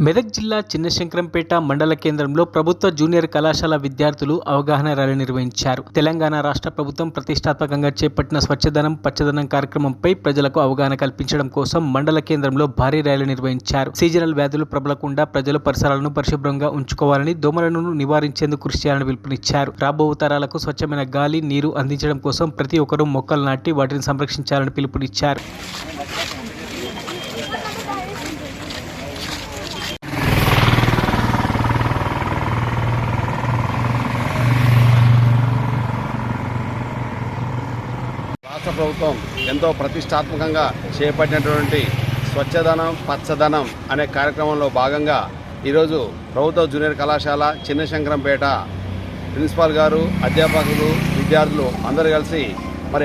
మెదక్ జిల్లా చిన్నశంకరంపేట మండల కేంద్రంలో ప్రభుత్వ జూనియర్ కళాశాల విద్యార్థులు అవగాహన ర్యాలీ నిర్వహించారు. తెలంగాణ రాష్ట్ర ప్రభుత్వం ప్రతిష్టాత్మకంగా చేపట్టిన స్వచ్ఛదనం పచ్చదనం కార్యక్రమంపై ప్రజలకు అవగాహన కల్పించడం కోసం మండల కేంద్రంలో భారీ ర్యాలీ నిర్వహించారు. సీజనల్ వ్యాధులు ప్రబలకుండా ప్రజలు పరిసరాలను పరిశుభ్రంగా ఉంచుకోవాలని, దోమలను నివారించేందుకు కృషి చేయాలని పిలుపునిచ్చారు. రాబో తరాలకు స్వచ్ఛమైన గాలి, నీరు అందించడం కోసం ప్రతి ఒక్కరూ మొక్కలు నాటి వాటిని సంరక్షించాలని పిలుపునిచ్చారు. రాష్ట్ర ప్రభుత్వం ఎంతో ప్రతిష్టాత్మకంగా చేపట్టినటువంటి స్వచ్ఛదనం పచ్చదనం అనే కార్యక్రమంలో భాగంగా ఈరోజు ప్రభుత్వ జూనియర్ కళాశాల చిన్నశంకరంపేట ప్రిన్సిపాల్ గారు, అధ్యాపకులు, విద్యార్థులు అందరూ కలిసి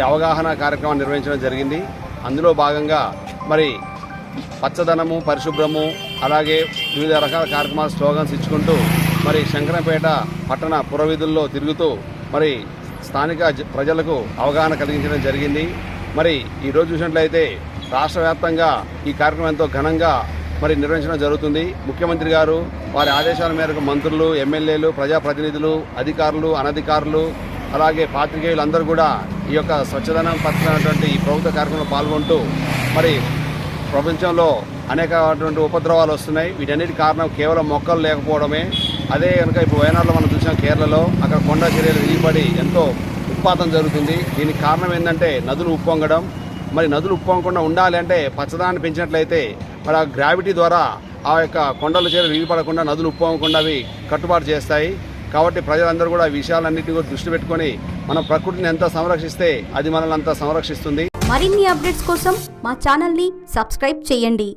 అవగాహన కార్యక్రమం నిర్వహించడం జరిగింది. అందులో భాగంగా పచ్చదనము, పరిశుభ్రము, అలాగే వివిధ రకాల కార్యక్రమాలు స్లోగన్స్ ఇచ్చుకుంటూ శంకరంపేట పట్టణ పురవీధుల్లో తిరుగుతూ స్థానిక ప్రజలకు అవగాహన కలిగించడం జరిగింది. ఈరోజు చూసినట్లయితే రాష్ట్ర వ్యాప్తంగా ఈ కార్యక్రమం ఎంతో ఘనంగా నిర్వహించడం జరుగుతుంది. ముఖ్యమంత్రి గారు వారి ఆదేశాల మేరకు మంత్రులు, ఎమ్మెల్యేలు, ప్రజాప్రతినిధులు, అధికారులు, అనధికారులు, అలాగే పాత్రికేయులు అందరూ కూడా ఈ యొక్క స్వచ్ఛదనం పచ్చదనటువంటి ఈ ప్రభుత్వ కార్యక్రమంలో పాల్గొంటూ ప్రపంచంలో అనేకటువంటి ఉపద్రవాలు వస్తున్నాయి. వీటన్నిటి కారణం కేవలం మొక్కలు లేకపోవడమే. అదే కనుక ఇప్పుడు వయనాడులో మనం చూసాం, కేరళలో అక్కడ కొండ చర్యలు విరిగిపడి ఎంతో ఉత్పాతం జరుగుతుంది. దీనికి కారణం ఏంటంటే నదులు ఉప్పొంగడం. నదులు ఉప్పొంగకుండా ఉండాలి అంటే పచ్చదనాన్ని పెంచినట్లయితే ఆ గ్రావిటీ ద్వారా ఆ యొక్క కొండల చర్యలు విరిగిపడకుండా, నదులు ఉప్పొంగకుండా అవి కట్టుబాటు చేస్తాయి. కాబట్టి ప్రజలందరూ కూడా ఈ విషయాలన్నింటినీ కూడా దృష్టి పెట్టుకొని మనం ప్రకృతిని ఎంత సంరక్షిస్తే అది మనల్ని అంత సంరక్షిస్తుంది. మరిన్ని అప్డేట్స్ కోసం మా ఛానల్ని సబ్స్క్రైబ్ చేయండి.